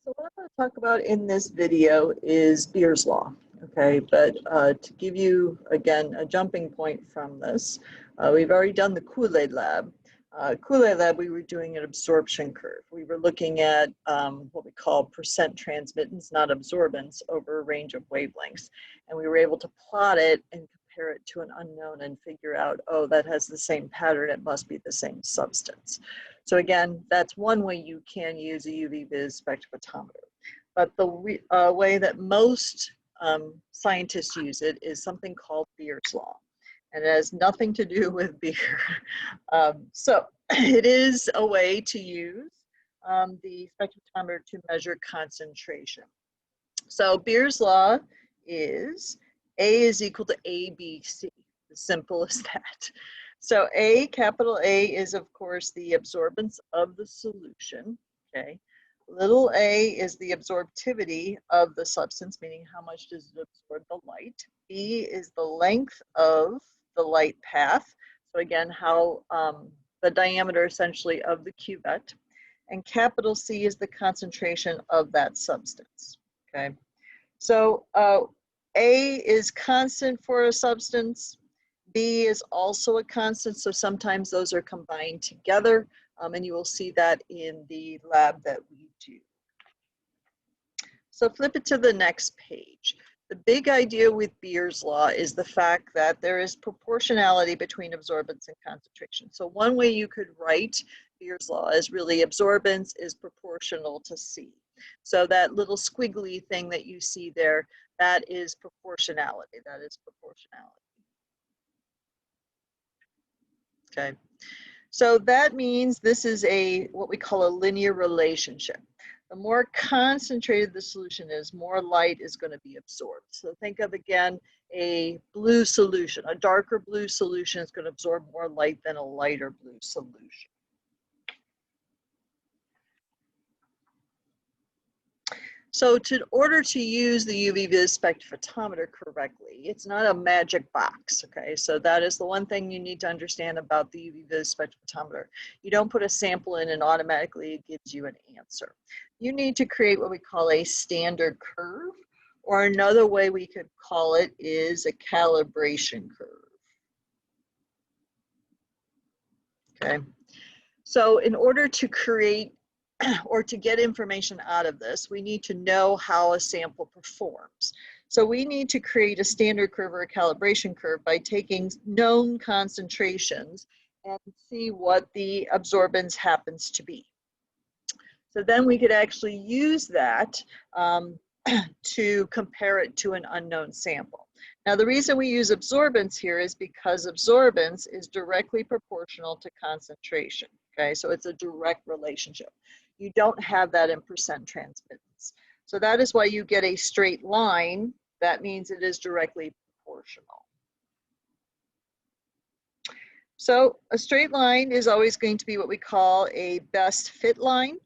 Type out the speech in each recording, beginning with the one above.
So what I'm going to talk about in this video is Beer's Law, okay? But to give you, again, a jumping point from this, we've already done the Kool-Aid lab. Kool-Aid lab, we were doing an absorption curve. We were looking at what we call percent transmittance, not absorbance, over a range of wavelengths. And we were able to plot it and compare it to an unknown and figure out, oh, that has the same pattern, it must be the same substance. So again, that's one way you can use a UV-Vis spectrophotometer. But the way that most scientists use it is something called Beer's Law. And it has nothing to do with beer. So it is a way to use the spectrophotometer to measure concentration. So Beer's Law is A is equal to ABC, as simple as that. So A, capital A, is of course the absorbance of the solution, okay? Little a is the absorptivity of the substance, meaning how much does it absorb the light. B is the length of the light path. So again, how the diameter essentially of the cuvette. And capital C is the concentration of that substance, okay? So A is constant for a substance. B is also a constant, so sometimes those are combined together, and you will see that in the lab that we do. So flip it to the next page. The big idea with Beer's Law is the fact that there is proportionality between absorbance and concentration. So one way you could write Beer's Law is really absorbance is proportional to C. So that little squiggly thing that you see there, that is proportionality. That is proportionality. Okay, so that means this is what we call a linear relationship. The more concentrated the solution is, more light is going to be absorbed. So think of, again, a blue solution. A darker blue solution is going to absorb more light than a lighter blue solution. So in order to use the UV-Vis spectrophotometer correctly, it's not a magic box, okay? So that is the one thing you need to understand about the UV-Vis spectrophotometer. You don't put a sample in and automatically it gives you an answer. You need to create what we call a standard curve, or another way we could call it is a calibration curve, okay? So in order to create or to get information out of this, we need to know how a sample performs. So we need to create a standard curve or a calibration curve by taking known concentrations and see what the absorbance happens to be. So then we could actually use that to compare it to an unknown sample. Now the reason we use absorbance here is because absorbance is directly proportional to concentration, okay? So it's a direct relationship. You don't have that in percent transmittance. So that is why you get a straight line. That means it is directly proportional. So a straight line is always going to be what we call a best fit line.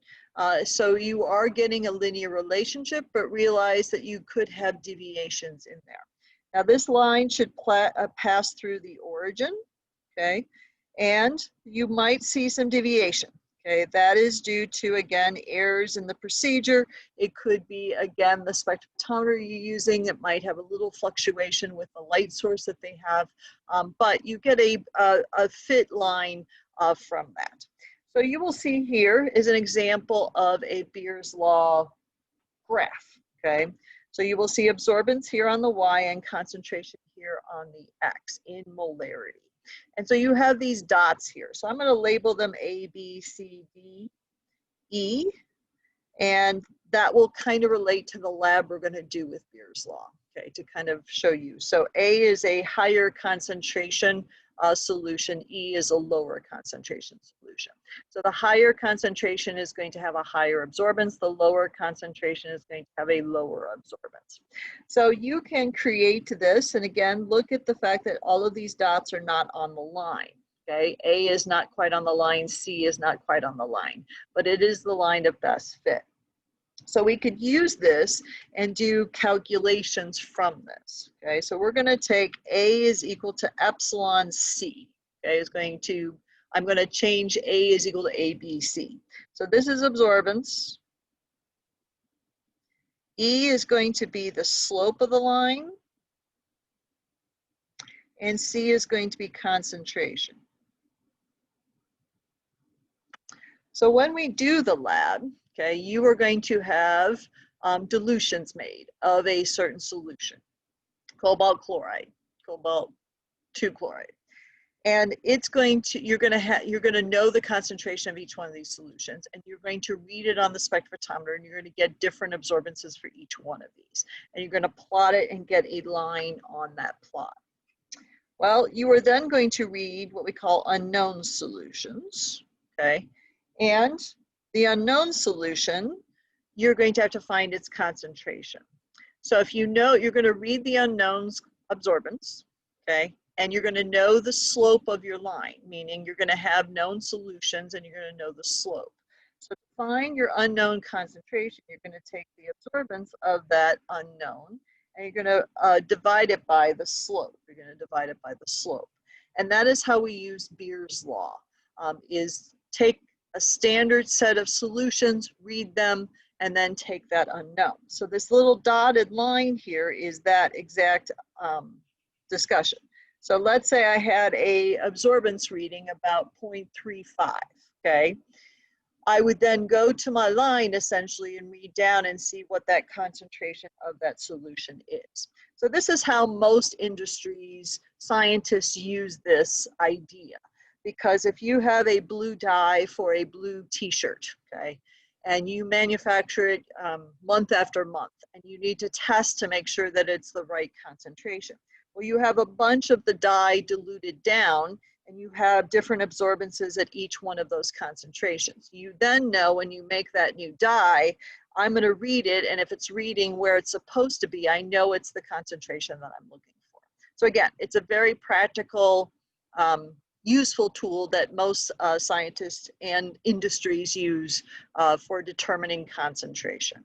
So you are getting a linear relationship, but realize that you could have deviations in there. Now this line should pass through the origin, okay? And you might see some deviation. Okay, that is due to, again, errors in the procedure. It could be, again, the spectrophotometer you're using. It might have a little fluctuation with the light source that they have, but you get a fit line from that. So you will see here is an example of a Beer's Law graph, okay? So you will see absorbance here on the Y and concentration here on the X in molarity. And so you have these dots here. So I'm going to label them A, B, C, D, E, and that will kind of relate to the lab we're going to do with Beer's Law, okay, to kind of show you. So A is a higher concentration solution, E is a lower concentration solution. So the higher concentration is going to have a higher absorbance, the lower concentration is going to have a lower absorbance. So you can create this, and again, look at the fact that all of these dots are not on the line. Okay, A is not quite on the line, C is not quite on the line, but it is the line of best fit. So we could use this and do calculations from this. Okay, so we're going to take A is equal to epsilon C. Okay, I'm going to change A is equal to ABC. So this is absorbance. E is going to be the slope of the line, and C is going to be concentration. So when we do the lab, okay, you are going to have dilutions made of a certain solution, cobalt chloride, cobalt 2 chloride. And it's going to, you're going to know the concentration of each one of these solutions, and you're going to read it on the spectrophotometer, and you're going to get different absorbances for each one of these. And you're going to plot it and get a line on that plot. Well, you are then going to read what we call unknown solutions, okay? And the unknown solution, you're going to have to find its concentration. So if you know, you're going to read the unknowns absorbance, okay? And you're going to know the slope of your line, meaning you're going to have known solutions and you're going to know the slope. So to find your unknown concentration, you're going to take the absorbance of that unknown and you're going to divide it by the slope. You're going to divide it by the slope. And that is how we use Beer's law, is take a standard set of solutions, read them, and then take that unknown. So this little dotted line here is that exact discussion. So let's say I had a absorbance reading about 0.35, okay? I would then go to my line essentially and read down and see what that concentration of that solution is. So this is how most industries, scientists use this idea. Because if you have a blue dye for a blue t-shirt, okay, and you manufacture it month after month, and you need to test to make sure that it's the right concentration. Well, you have a bunch of the dye diluted down, and you have different absorbances at each one of those concentrations. You then know when you make that new dye, I'm going to read it, and if it's reading where it's supposed to be, I know it's the concentration that I'm looking for. So again, it's a very practical, useful tool that most scientists and industries use for determining concentration.